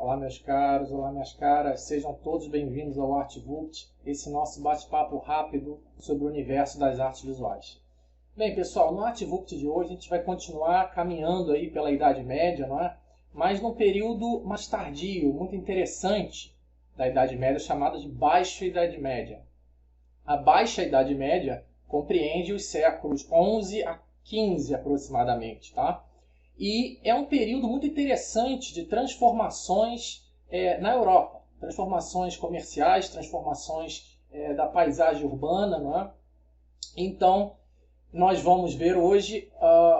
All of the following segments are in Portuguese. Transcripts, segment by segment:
Olá, meus caros, olá, minhas caras, sejam todos bem-vindos ao ArtVupt, esse nosso bate-papo rápido sobre o universo das artes visuais. Bem, pessoal, no ArtVupt de hoje a gente vai continuar caminhando aí pela Idade Média, não é? Mas num período mais tardio, muito interessante da Idade Média, chamado de Baixa Idade Média. A Baixa Idade Média compreende os séculos XI a XV aproximadamente, tá? E é um período muito interessante de transformações na Europa. Transformações comerciais, transformações da paisagem urbana, não é? Então, nós vamos ver hoje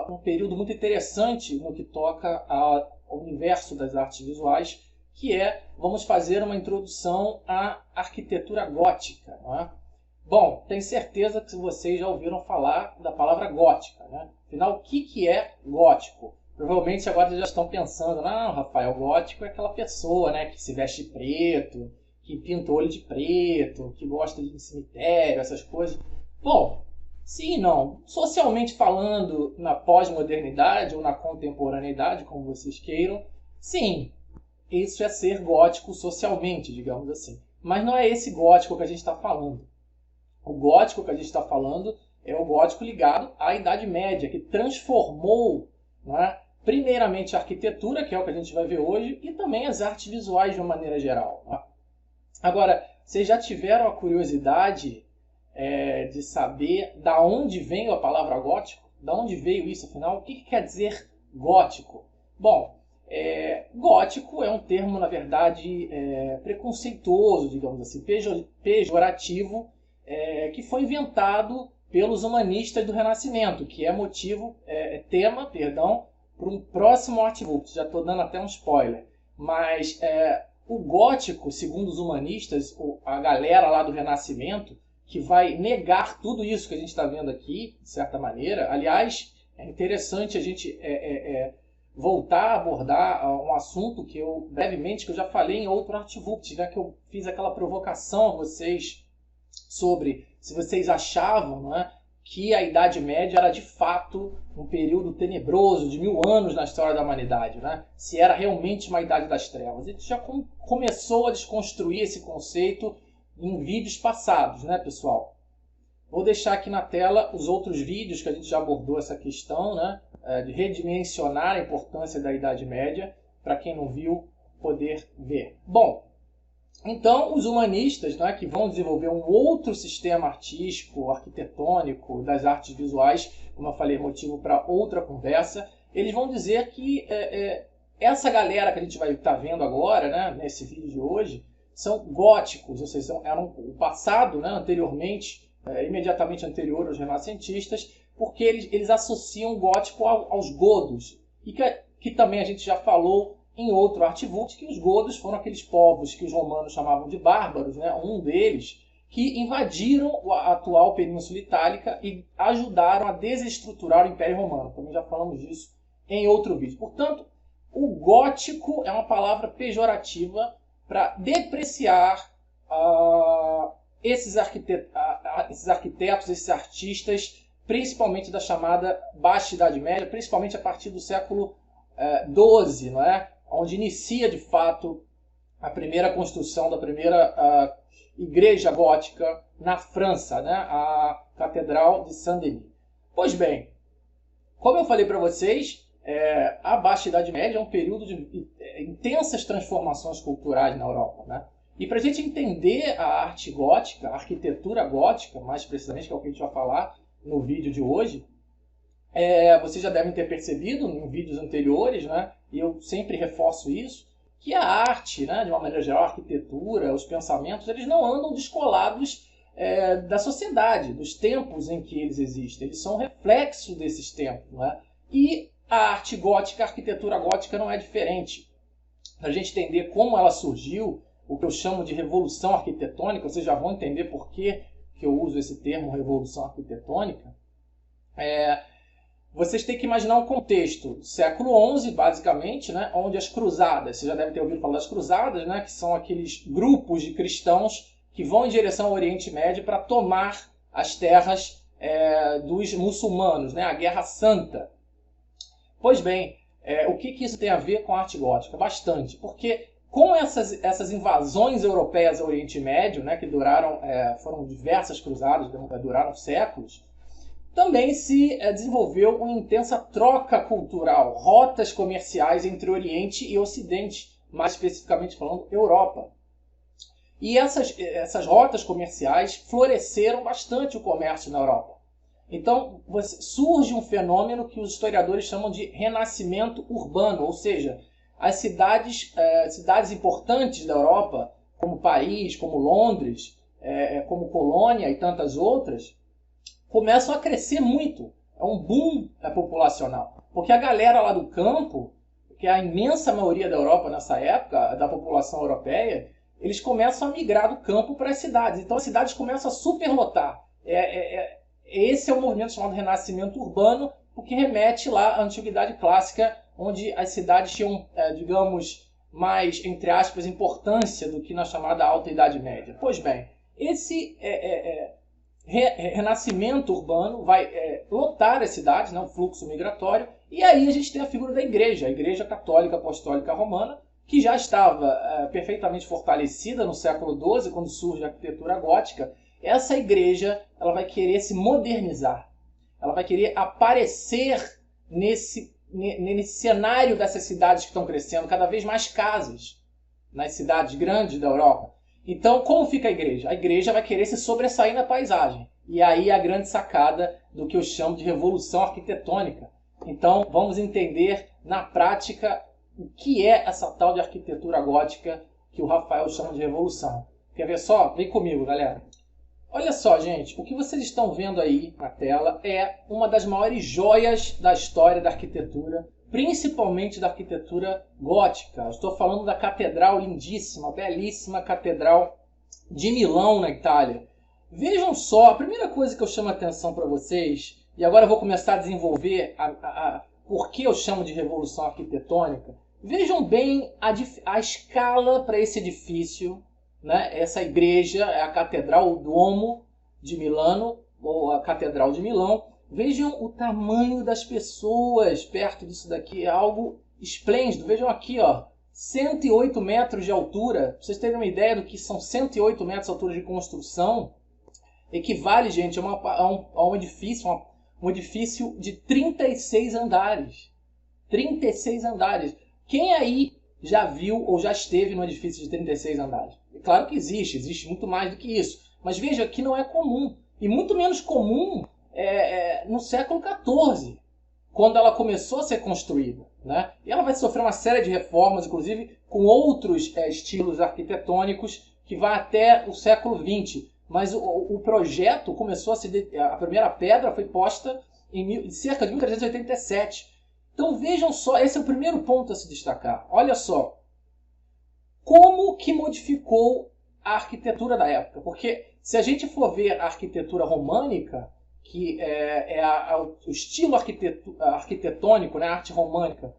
um período muito interessante no que toca ao universo das artes visuais, que vamos fazer uma introdução à arquitetura gótica, não é? Bom, tenho certeza que vocês já ouviram falar da palavra gótica, né? Afinal, o que é gótico? Provavelmente agora já estão pensando, não, Rafael, gótico é aquela pessoa, né, que se veste de preto, que pinta o olho de preto, que gosta de ir em cemitério, essas coisas. Bom, sim e não. Socialmente falando, na pós-modernidade ou na contemporaneidade, como vocês queiram, sim, isso é ser gótico socialmente, digamos assim. Mas não é esse gótico que a gente está falando. O gótico que a gente está falando é o gótico ligado à Idade Média, que transformou, não é, primeiramente a arquitetura, que é o que a gente vai ver hoje, e também as artes visuais de uma maneira geral. Não é? Agora, vocês já tiveram a curiosidade de saber da onde veio a palavra gótico? Da onde veio isso, afinal? O que quer dizer gótico? Bom, gótico é um termo, na verdade, preconceituoso, digamos assim, pejorativo, que foi inventado pelos humanistas do Renascimento, que é tema para um próximo ArtVupt. Já estou dando até um spoiler. Mas o gótico, segundo os humanistas, a galera lá do Renascimento, que vai negar tudo isso que a gente está vendo aqui, de certa maneira. Aliás, é interessante a gente voltar a abordar um assunto que eu já falei em outro ArtVupt, né, que eu fiz aquela provocação a vocês sobre se vocês achavam, não é, que a Idade Média era de fato um período tenebroso de 1000 anos na história da humanidade, né? Se era realmente uma Idade das Trevas. A gente já começou a desconstruir esse conceito em vídeos passados, né, pessoal? Vou deixar aqui na tela os outros vídeos que a gente já abordou essa questão, né, de redimensionar a importância da Idade Média, para quem não viu poder ver. Bom, então, os humanistas, né, que vão desenvolver um outro sistema artístico, arquitetônico, das artes visuais, como eu falei, motivo para outra conversa, eles vão dizer que essa galera que a gente vai estar vendo agora, né, nesse vídeo de hoje, são góticos, ou seja, eram o passado, né, anteriormente, imediatamente anterior aos renascentistas, porque eles associam o gótico aos godos, e que também a gente já falou em outro ArtVupt, que os godos foram aqueles povos que os romanos chamavam de bárbaros, né? Um deles, que invadiram a atual Península Itálica e ajudaram a desestruturar o Império Romano. Também já falamos disso em outro vídeo. Portanto, o gótico é uma palavra pejorativa para depreciar esses arquitetos, esses artistas, principalmente da chamada Baixa Idade Média, principalmente a partir do século XII, não é? Onde inicia de fato a primeira construção da primeira igreja gótica na França, né? A Catedral de Saint-Denis. Pois bem, como eu falei para vocês, a Baixa Idade Média é um período de intensas transformações culturais na Europa, né? E para a gente entender a arte gótica, a arquitetura gótica, mais precisamente, que é o que a gente vai falar no vídeo de hoje, vocês já devem ter percebido em vídeos anteriores, né, e eu sempre reforço isso, que a arte, né, de uma maneira geral, a arquitetura, os pensamentos, eles não andam descolados da sociedade, dos tempos em que eles existem. Eles são reflexo desses tempos. Né? E a arte gótica, a arquitetura gótica não é diferente. Para a gente entender como ela surgiu, o que eu chamo de revolução arquitetônica, vocês já vão entender por que eu uso esse termo, revolução arquitetônica, vocês têm que imaginar um contexto do século XI, basicamente, né, onde as cruzadas, vocês já devem ter ouvido falar das cruzadas, né, que são aqueles grupos de cristãos que vão em direção ao Oriente Médio para tomar as terras dos muçulmanos, né, a Guerra Santa. Pois bem, o que isso tem a ver com a arte gótica? Bastante, porque com essas invasões europeias ao Oriente Médio, né, que foram diversas cruzadas, duraram séculos, também se desenvolveu uma intensa troca cultural, rotas comerciais entre Oriente e Ocidente, mais especificamente falando, Europa. E essas rotas comerciais floresceram bastante o comércio na Europa. Então surge um fenômeno que os historiadores chamam de renascimento urbano, ou seja, as cidades importantes da Europa, como Paris, como Londres, como Colônia e tantas outras, começam a crescer muito. É um boom populacional. Porque a galera lá do campo, que é a imensa maioria da Europa nessa época, da população europeia, eles começam a migrar do campo para as cidades. Então as cidades começam a superlotar. Esse é o movimento chamado renascimento urbano, o que remete lá à antiguidade clássica, onde as cidades tinham, digamos, mais, entre aspas, importância do que na chamada Alta Idade Média. Pois bem, esse renascimento urbano vai lotar as cidades, né, um fluxo migratório, e aí a gente tem a figura da igreja, a Igreja Católica Apostólica Romana, que já estava perfeitamente fortalecida no século XII, quando surge a arquitetura gótica. Essa igreja ela vai querer se modernizar, ela vai querer aparecer nesse cenário dessas cidades que estão crescendo, cada vez mais casas nas cidades grandes da Europa. Então, como fica a igreja? A igreja vai querer se sobressair na paisagem. E aí a grande sacada do que eu chamo de revolução arquitetônica. Então, vamos entender na prática o que é essa tal de arquitetura gótica que o Rafael chama de revolução. Quer ver só? Vem comigo, galera. Olha só, gente, o que vocês estão vendo aí na tela é uma das maiores joias da história da arquitetura, principalmente da arquitetura gótica. Eu estou falando da catedral lindíssima, belíssima catedral de Milão, na Itália. Vejam só, a primeira coisa que eu chamo a atenção para vocês, e agora eu vou começar a desenvolver por que eu chamo de revolução arquitetônica. Vejam bem a escala para esse edifício. Né? Essa igreja é a Catedral, o Duomo de Milano, ou a Catedral de Milão. Vejam o tamanho das pessoas perto disso daqui, é algo esplêndido. Vejam aqui, ó, 108 metros de altura. Pra vocês terem uma ideia do que são 108 metros de altura de construção, equivale, gente, a um edifício de 36 andares. 36 andares. Quem aí já viu ou já esteve num edifício de 36 andares? É claro que existe muito mais do que isso. Mas veja que não é comum. E muito menos comum no século XIV, quando ela começou a ser construída. Né? E ela vai sofrer uma série de reformas, inclusive com outros estilos arquitetônicos, que vai até o século XX. Mas o projeto começou a se... A primeira pedra foi posta em cerca de 1387. Então vejam só, esse é o primeiro ponto a se destacar. Olha só, como que modificou a arquitetura da época? Porque se a gente for ver a arquitetura românica, que o estilo arquitetônico, né, a arte românica,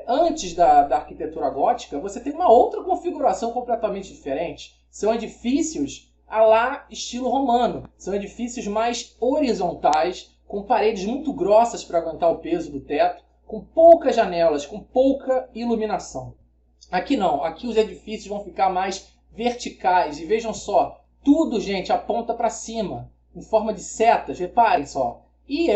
antes da arquitetura gótica, você tem uma outra configuração completamente diferente. São edifícios à la estilo romano. São edifícios mais horizontais, com paredes muito grossas para aguentar o peso do teto, com poucas janelas, com pouca iluminação. Aqui não, aqui os edifícios vão ficar mais verticais. E vejam só, tudo, gente, aponta para cima, em forma de setas, reparem só. E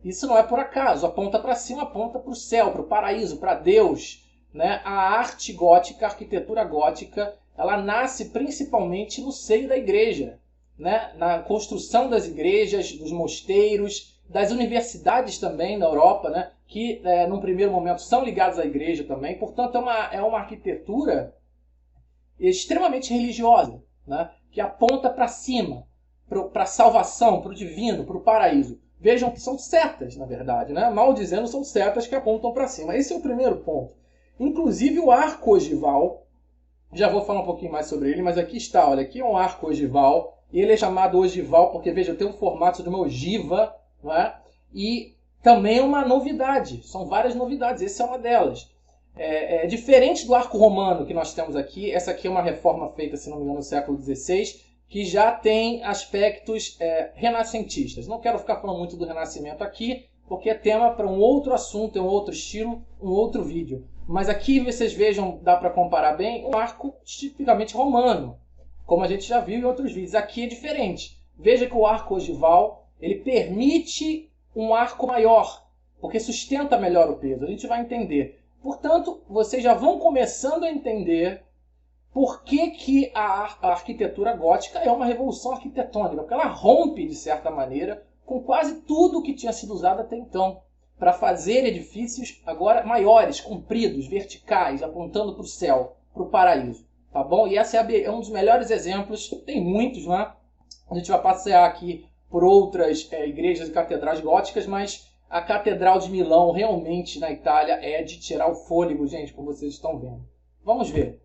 isso não é por acaso, aponta para cima, aponta para o céu, para o paraíso, para Deus. Né? A arte gótica, a arquitetura gótica, ela nasce principalmente no seio da igreja, né? Na construção das igrejas, dos mosteiros, das universidades também na Europa, né? Que num primeiro momento são ligadas à igreja também. Portanto, é uma arquitetura extremamente religiosa, né? Que aponta para cima, para a salvação, para o divino, para o paraíso. Vejam que são setas, na verdade, né? Mal dizendo, são setas que apontam para cima. Esse é o primeiro ponto. Inclusive o arco ogival, já vou falar um pouquinho mais sobre ele, mas aqui está, olha, aqui é um arco ogival, e ele é chamado ogival porque, veja, tem um formato de uma ogiva, não é? E também é uma novidade, são várias novidades, essa é uma delas. Diferente do arco romano que nós temos aqui, essa aqui é uma reforma feita, se não me engano, no século XVI, que já tem aspectos renascentistas. Não quero ficar falando muito do Renascimento aqui, porque é tema para um outro assunto, é um outro estilo, um outro vídeo. Mas aqui vocês vejam, dá para comparar bem, um arco tipicamente romano, como a gente já viu em outros vídeos. Aqui é diferente. Veja que o arco ogival ele permite um arco maior, porque sustenta melhor o peso. A gente vai entender. Portanto, vocês já vão começando a entender por que a arquitetura gótica é uma revolução arquitetônica, porque ela rompe, de certa maneira, com quase tudo que tinha sido usado até então, para fazer edifícios agora maiores, compridos, verticais, apontando para o céu, para o paraíso. Tá bom? E esse é um dos melhores exemplos, tem muitos, né? A gente vai passear aqui por outras igrejas e catedrais góticas, mas a Catedral de Milão, realmente, na Itália, é de tirar o fôlego, gente, como vocês estão vendo. Vamos ver.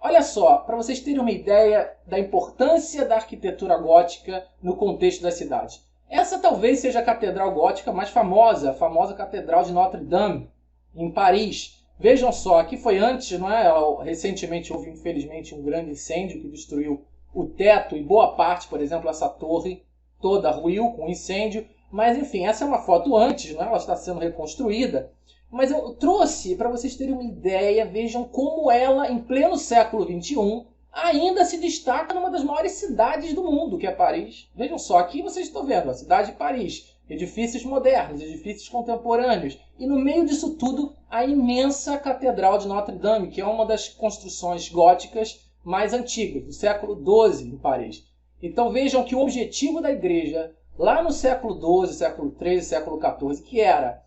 Olha só, para vocês terem uma ideia da importância da arquitetura gótica no contexto da cidade. Essa talvez seja a catedral gótica mais famosa, a famosa Catedral de Notre-Dame, em Paris. Vejam só, aqui foi antes, não é? Recentemente houve, infelizmente, um grande incêndio que destruiu o teto e boa parte, por exemplo, essa torre toda ruiu com incêndio. Mas, enfim, essa é uma foto antes, não é? Ela está sendo reconstruída. Mas eu trouxe para vocês terem uma ideia, vejam como ela, em pleno século XXI, ainda se destaca numa das maiores cidades do mundo, que é Paris. Vejam só, aqui vocês estão vendo a cidade de Paris, edifícios modernos, edifícios contemporâneos, e no meio disso tudo, a imensa Catedral de Notre-Dame, que é uma das construções góticas mais antigas, do século XII em Paris. Então vejam que o objetivo da igreja, lá no século XII, século XIII, século XIV, que era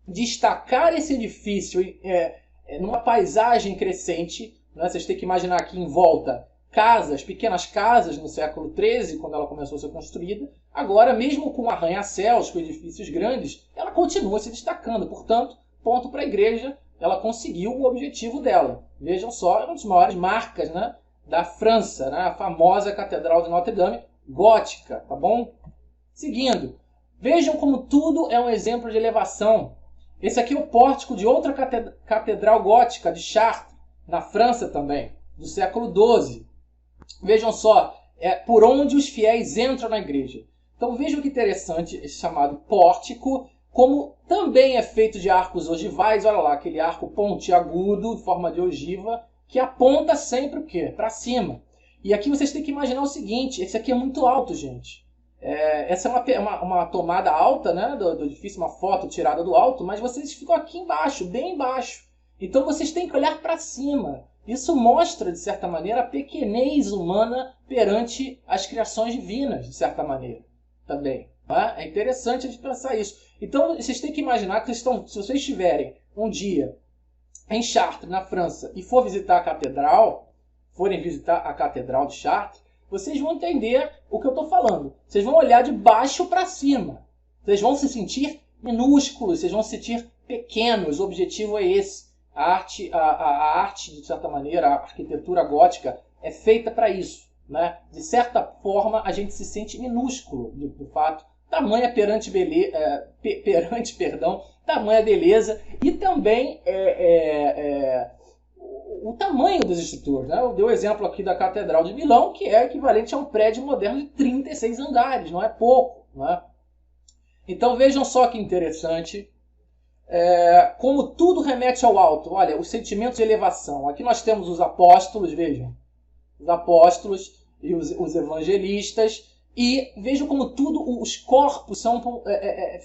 destacar esse edifício numa paisagem crescente, né? Vocês têm que imaginar aqui em volta casas, pequenas casas no século XIII, quando ela começou a ser construída. Agora, mesmo com arranha-céus, com edifícios grandes, ela continua se destacando. Portanto, ponto para a igreja, ela conseguiu o objetivo dela. Vejam só, é uma das maiores marcas, né, da França, né, a famosa Catedral de Notre-Dame, gótica, tá bom? Seguindo, vejam como tudo é um exemplo de elevação. Esse aqui é o pórtico de outra catedral gótica, de Chartres, na França também, do século XII. Vejam só, por onde os fiéis entram na igreja. Então vejam que interessante esse chamado pórtico, como também é feito de arcos ogivais. Olha lá, aquele arco pontiagudo, em forma de ogiva, que aponta sempre o quê? Para cima. E aqui vocês têm que imaginar o seguinte, esse aqui é muito alto, gente. Essa é uma tomada alta, né, do edifício, uma foto tirada do alto, mas vocês ficam aqui embaixo, bem embaixo. Então vocês têm que olhar para cima. Isso mostra, de certa maneira, a pequenez humana perante as criações divinas, de certa maneira, também. Tá? É interessante a gente pensar isso. Então vocês têm que imaginar que se vocês estiverem um dia em Chartres, na França, e forem visitar a catedral de Chartres, vocês vão entender o que eu estou falando. Vocês vão olhar de baixo para cima. Vocês vão se sentir minúsculos, vocês vão se sentir pequenos. O objetivo é esse. A arte, de certa maneira, a arquitetura gótica é feita para isso. Né? De certa forma, a gente se sente minúsculo, de fato. Tamanha tamanha beleza. E também o tamanho das estruturas. Né? Eu dei o exemplo aqui da Catedral de Milão, que é equivalente a um prédio moderno de 36 andares, não é pouco. Né? Então vejam só que interessante, como tudo remete ao alto. Olha, os sentimentos de elevação. Aqui nós temos os apóstolos, vejam, os apóstolos e os evangelistas, e vejam como os corpos são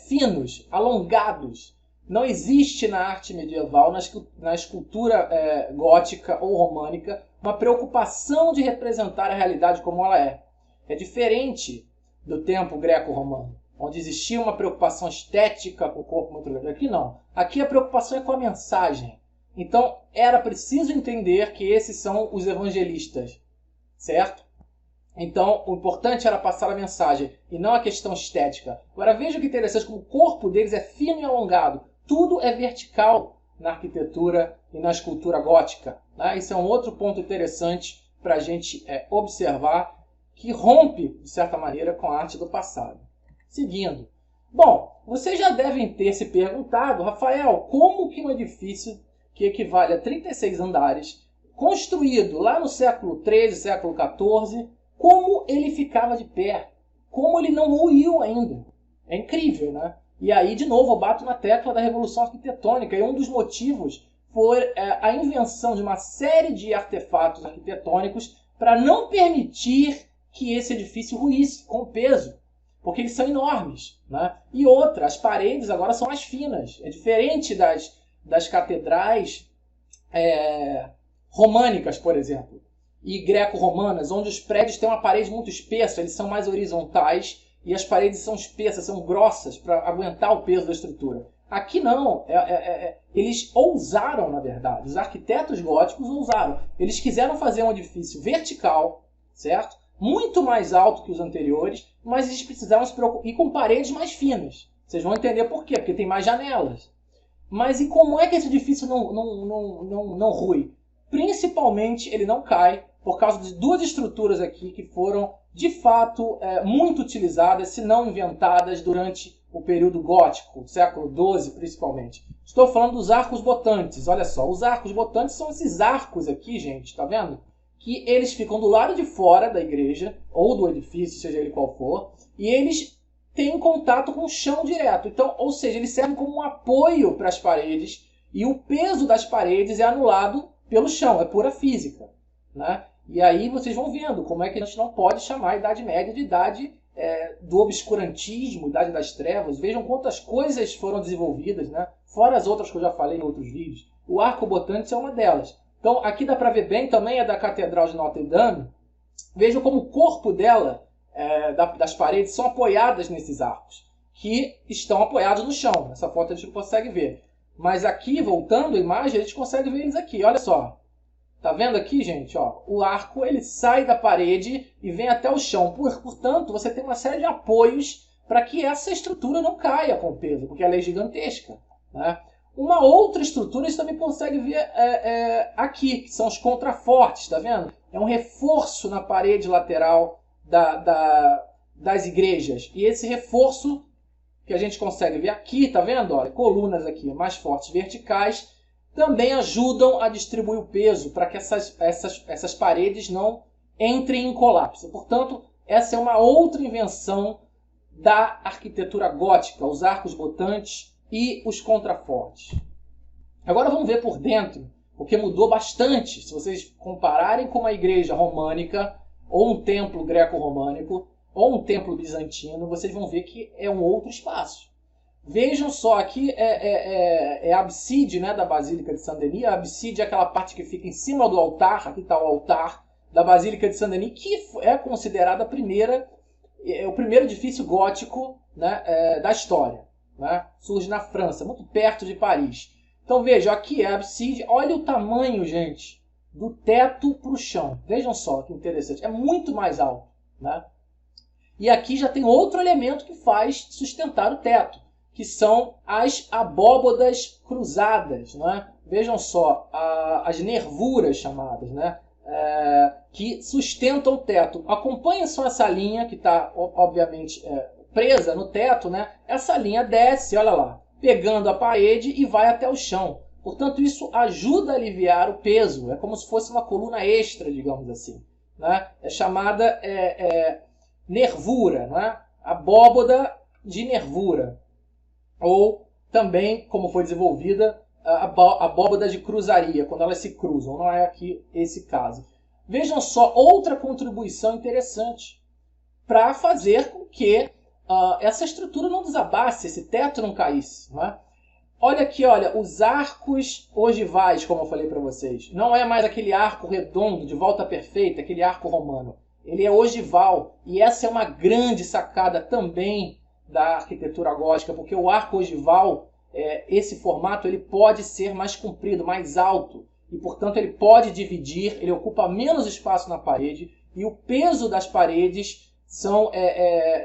finos, alongados. Não existe na arte medieval, na escultura gótica ou românica, uma preocupação de representar a realidade como ela é. É diferente do tempo greco-romano, onde existia uma preocupação estética com o corpo muito grande. Aqui não. Aqui a preocupação é com a mensagem. Então, era preciso entender que esses são os evangelistas, certo? Então, o importante era passar a mensagem e não a questão estética. Agora, veja que interessante como o corpo deles é fino e alongado. Tudo é vertical na arquitetura e na escultura gótica. Né? Isso é um outro ponto interessante para a gente observar, que rompe, de certa maneira, com a arte do passado. Seguindo. Bom, vocês já devem ter se perguntado, Rafael, como que um edifício que equivale a 36 andares, construído lá no século XIII, século XIV, como ele ficava de pé? Como ele não ruiu ainda? É incrível, né? E aí, de novo, eu bato na tecla da Revolução Arquitetônica, e um dos motivos foi a invenção de uma série de artefatos arquitetônicos para não permitir que esse edifício ruísse com peso, porque eles são enormes, né? E outra, as paredes agora são mais finas. É diferente das catedrais românicas, por exemplo, e greco-romanas, onde os prédios têm uma parede muito espessa, eles são mais horizontais e as paredes são espessas, são grossas para aguentar o peso da estrutura. Aqui não, eles ousaram, na verdade, os arquitetos góticos ousaram. Eles quiseram fazer um edifício vertical, certo? Muito mais alto que os anteriores, mas eles precisavam se preocupar, e com paredes mais finas. Vocês vão entender por quê, porque tem mais janelas. Mas e como é que esse edifício não rui? Principalmente ele não cai por causa de duas estruturas aqui que foram, de fato, muito utilizadas, se não inventadas, durante o período gótico, século XII principalmente. Estou falando dos arcos botantes. Olha só, os arcos botantes são esses arcos aqui, gente, tá vendo? Que eles ficam do lado de fora da igreja, ou do edifício, seja ele qual for, e eles têm contato com o chão direto. Então, ou seja, eles servem como um apoio para as paredes, e o peso das paredes é anulado pelo chão, é pura física, né? E aí vocês vão vendo como é que a gente não pode chamar a Idade Média de idade do obscurantismo, idade das trevas. Vejam quantas coisas foram desenvolvidas, né? Fora as outras que eu já falei em outros vídeos. O arco botante é uma delas. Então aqui dá para ver bem, também é da Catedral de Notre Dame. Vejam como o corpo dela, das paredes, são apoiadas nesses arcos, que estão apoiados no chão. Nessa foto a gente não consegue ver. Mas aqui, voltando a imagem, a gente consegue ver eles aqui. Olha só. Tá vendo aqui, gente? Ó, o arco ele sai da parede e vem até o chão. Portanto, você tem uma série de apoios para que essa estrutura não caia com o peso, porque ela é gigantesca, né? Uma outra estrutura você também consegue ver aqui, que são os contrafortes, tá vendo? É um reforço na parede lateral das igrejas. E esse reforço que a gente consegue ver aqui, tá vendo? Olha, colunas aqui mais fortes verticais também ajudam a distribuir o peso para que essas paredes não entrem em colapso. Portanto, essa é uma outra invenção da arquitetura gótica, os arcos botantes e os contrafortes. Agora vamos ver por dentro, porque mudou bastante. Se vocês compararem com uma igreja românica, ou um templo greco-românico, ou um templo bizantino, vocês vão ver que é um outro espaço. Vejam só, aqui é a abside, né, da Basílica de Saint-Denis. A abside é aquela parte que fica em cima do altar. Aqui está o altar da Basílica de Saint-Denis, que é considerada o primeiro edifício gótico, né, da história, né? Surge na França, muito perto de Paris. Então vejam, aqui é a abside. Olha o tamanho, gente, do teto para o chão. Vejam só que interessante. É muito mais alto, né? E aqui já tem outro elemento que faz sustentar o teto, que são as abóbodas cruzadas, né? Vejam só, as nervuras chamadas, né? Que sustentam o teto. Acompanhem só essa linha que está, obviamente, presa no teto, né? Essa linha desce, olha lá, pegando a parede e vai até o chão. Portanto, isso ajuda a aliviar o peso. É como se fosse uma coluna extra, digamos assim, né? É chamada nervura, né? Abóboda de nervura. Ou também, como foi desenvolvida, a abóboda de cruzaria, quando elas se cruzam. Não é aqui esse caso. Vejam só, outra contribuição interessante para fazer com que essa estrutura não desabasse, esse teto não caísse, não é? Olha aqui, olha, os arcos ogivais, como eu falei para vocês. Não é mais aquele arco redondo, de volta perfeita, aquele arco romano. Ele é ogival, e essa é uma grande sacada também da arquitetura gótica, porque o arco ogival, esse formato, ele pode ser mais comprido, mais alto, e portanto ele pode dividir, ele ocupa menos espaço na parede, e o peso das paredes são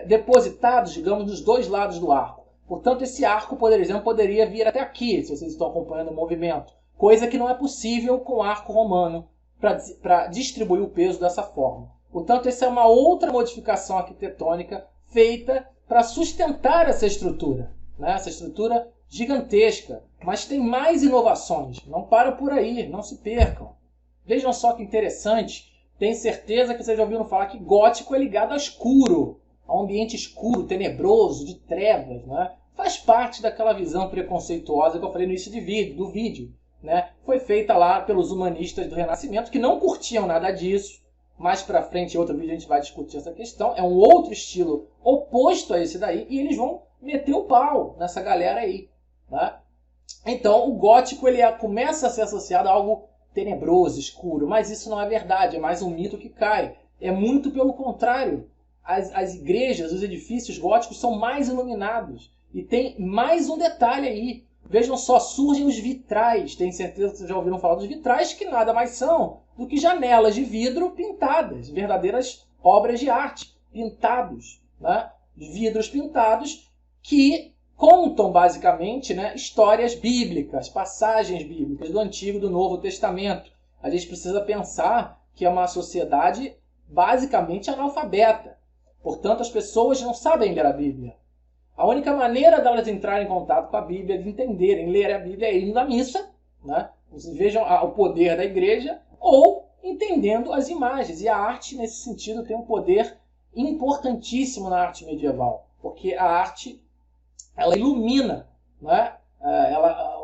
depositados, digamos, nos dois lados do arco. Portanto, esse arco, por exemplo, poderia vir até aqui, se vocês estão acompanhando o movimento, coisa que não é possível com o arco romano para distribuir o peso dessa forma. Portanto, essa é uma outra modificação arquitetônica feita para sustentar essa estrutura, né? Essa estrutura gigantesca. Mas tem mais inovações. Não param por aí, não se percam. Vejam só que interessante. Tenho certeza que vocês já ouviram falar que gótico é ligado ao escuro, a um ambiente escuro, tenebroso, de trevas, né? faz parte daquela visão preconceituosa que eu falei no início do vídeo, né? Foi feita lá pelos humanistas do Renascimento, que não curtiam nada disso. Mais pra frente, em outro vídeo, a gente vai discutir essa questão. É um outro estilo oposto a esse daí, e eles vão meter o pau nessa galera aí, né? Então, o gótico ele começa a ser associado a algo tenebroso, escuro, mas isso não é verdade, é mais um mito que cai. É muito pelo contrário. As igrejas, os edifícios góticos são mais iluminados. E tem mais um detalhe aí. Vejam só, surgem os vitrais. Tenho certeza que vocês já ouviram falar dos vitrais, que nada mais são do que janelas de vidro pintadas. Verdadeiras obras de arte, pintados, né? Vidros pintados que contam basicamente, né, histórias bíblicas, passagens bíblicas do Antigo e do Novo Testamento. A gente precisa pensar que é uma sociedade basicamente analfabeta. Portanto, as pessoas não sabem ler a Bíblia. A única maneira delas entrarem em contato com a Bíblia, de entenderem, ler a Bíblia, é indo à missa, né? Vocês vejam o poder da igreja, ou entendendo as imagens. E a arte, nesse sentido, tem um poder importantíssimo na arte medieval. Porque a arte, ela ilumina, né?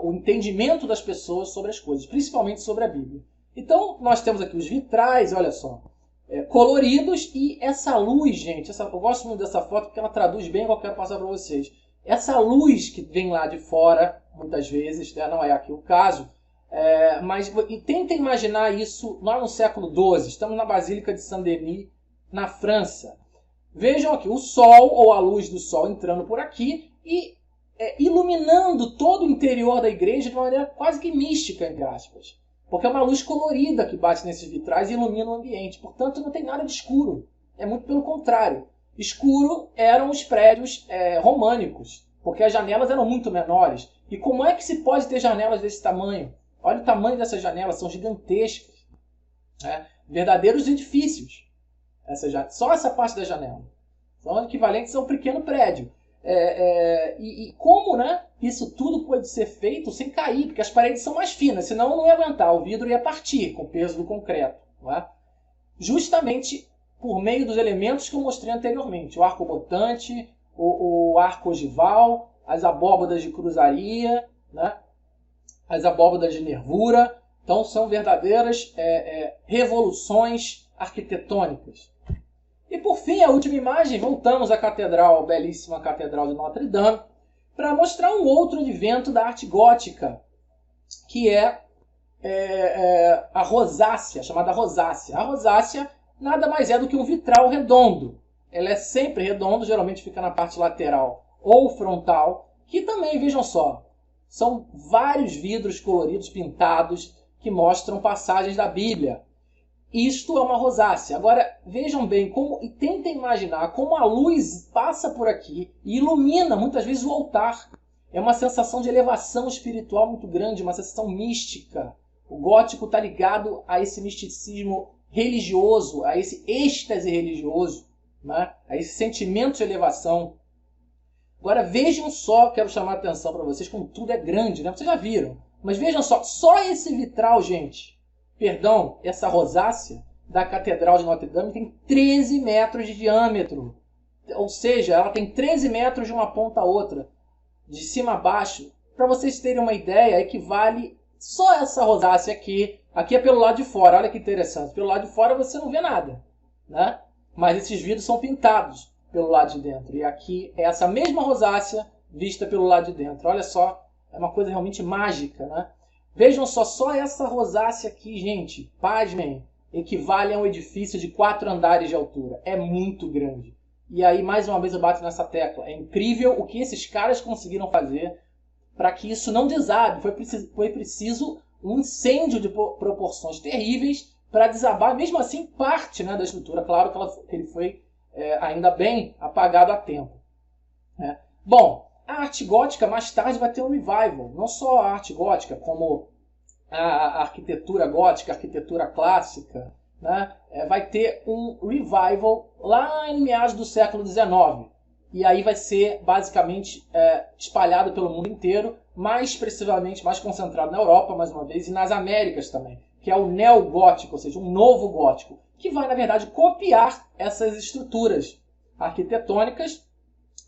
O entendimento das pessoas sobre as coisas, principalmente sobre a Bíblia. Então, nós temos aqui os vitrais, olha só, coloridos, e essa luz, gente, eu gosto muito dessa foto porque ela traduz bem o que eu quero passar para vocês. Essa luz que vem lá de fora, muitas vezes, né, não é aqui o caso, mas tentem imaginar isso lá no século XII. Estamos na Basílica de Saint-Denis, na França. Vejam aqui o sol, ou a luz do sol entrando por aqui e iluminando todo o interior da igreja de uma maneira quase que mística, entre aspas. Porque é uma luz colorida que bate nesses vitrais e ilumina o ambiente. Portanto, não tem nada de escuro. É muito pelo contrário. Escuro eram os prédios românicos, porque as janelas eram muito menores. E como é que se pode ter janelas desse tamanho? Olha o tamanho dessas janelas, são gigantescas. Né? Verdadeiros edifícios. Só essa parte da janela. São equivalentes a um pequeno prédio. E como, né, isso tudo pode ser feito sem cair, porque as paredes são mais finas, senão não ia aguentar, o vidro ia partir com o peso do concreto. Não é? Justamente por meio dos elementos que eu mostrei anteriormente, o arcobotante, o arco ogival, as abóbadas de cruzaria, né, as abóbadas de nervura. Então são verdadeiras revoluções arquitetônicas. E por fim, a última imagem, voltamos à catedral, a belíssima Catedral de Notre Dame, para mostrar um outro advento da arte gótica, que é a rosácea, chamada rosácea. A rosácea nada mais é do que um vitral redondo. Ela é sempre redonda, geralmente fica na parte lateral ou frontal, que também, vejam só, são vários vidros coloridos pintados que mostram passagens da Bíblia. Isto é uma rosácea. Agora, vejam bem, e tentem imaginar como a luz passa por aqui e ilumina muitas vezes o altar. É uma sensação de elevação espiritual muito grande, uma sensação mística. O gótico está ligado a esse misticismo religioso, a esse êxtase religioso, né? A esse sentimento de elevação. Agora, vejam só, quero chamar a atenção para vocês, como tudo é grande, né? Vocês já viram. Mas vejam só esse vitral, gente. Perdão, essa rosácea da Catedral de Notre Dame tem 13 metros de diâmetro. Ou seja, ela tem 13 metros de uma ponta a outra, de cima a baixo. Para vocês terem uma ideia, equivale só essa rosácea aqui. Aqui é pelo lado de fora, olha que interessante. Pelo lado de fora você não vê nada, né? Mas esses vidros são pintados pelo lado de dentro. E aqui é essa mesma rosácea vista pelo lado de dentro. Olha só, é uma coisa realmente mágica, né? Vejam só essa rosácea aqui, gente, pasmem, equivale a um edifício de 4 andares de altura. É muito grande. E aí, mais uma vez, eu bato nessa tecla. É incrível o que esses caras conseguiram fazer para que isso não desabe. Foi preciso um incêndio de proporções terríveis para desabar, mesmo assim, parte, né, da estrutura. Claro que ele foi ainda bem apagado a tempo. Né? Bom, a arte gótica mais tarde vai ter um revival. Não só a arte gótica, como a arquitetura gótica, a arquitetura clássica, né? Vai ter um revival lá em meados do século XIX. E aí vai ser basicamente espalhado pelo mundo inteiro, mais expressivamente, mais concentrado na Europa, mais uma vez, e nas Américas também, que é o neogótico, ou seja, um novo gótico, que vai, na verdade, copiar essas estruturas arquitetônicas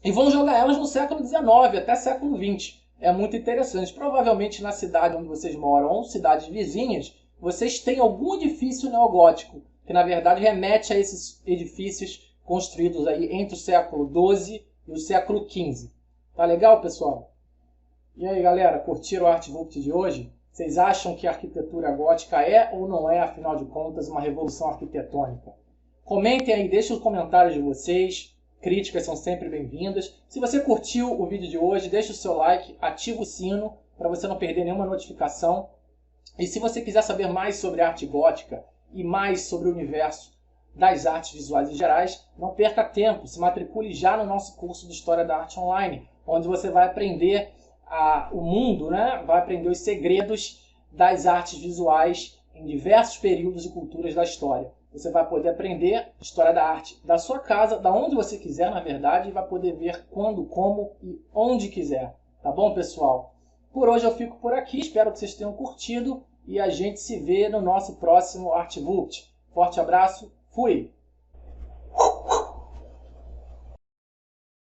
e vão jogar elas no século XIX até século XX. É muito interessante. Provavelmente na cidade onde vocês moram ou cidades vizinhas, vocês têm algum edifício neogótico, que na verdade remete a esses edifícios construídos aí entre o século XII e o século XV. Tá legal, pessoal? E aí, galera, curtiram o ArtVupt de hoje? Vocês acham que a arquitetura gótica é ou não é, afinal de contas, uma revolução arquitetônica? Comentem aí, deixem os comentários de vocês. Críticas são sempre bem-vindas. Se você curtiu o vídeo de hoje, deixe o seu like, ativa o sino para você não perder nenhuma notificação. E se você quiser saber mais sobre arte gótica e mais sobre o universo das artes visuais em gerais, não perca tempo, se matricule já no nosso curso de História da Arte Online, onde você vai aprender o mundo, né? Vai aprender os segredos das artes visuais em diversos períodos e culturas da história. Você vai poder aprender história da arte da sua casa, da onde você quiser, na verdade, e vai poder ver quando, como e onde quiser. Tá bom, pessoal? Por hoje eu fico por aqui, espero que vocês tenham curtido e a gente se vê no nosso próximo ArtVupt. Forte abraço, fui!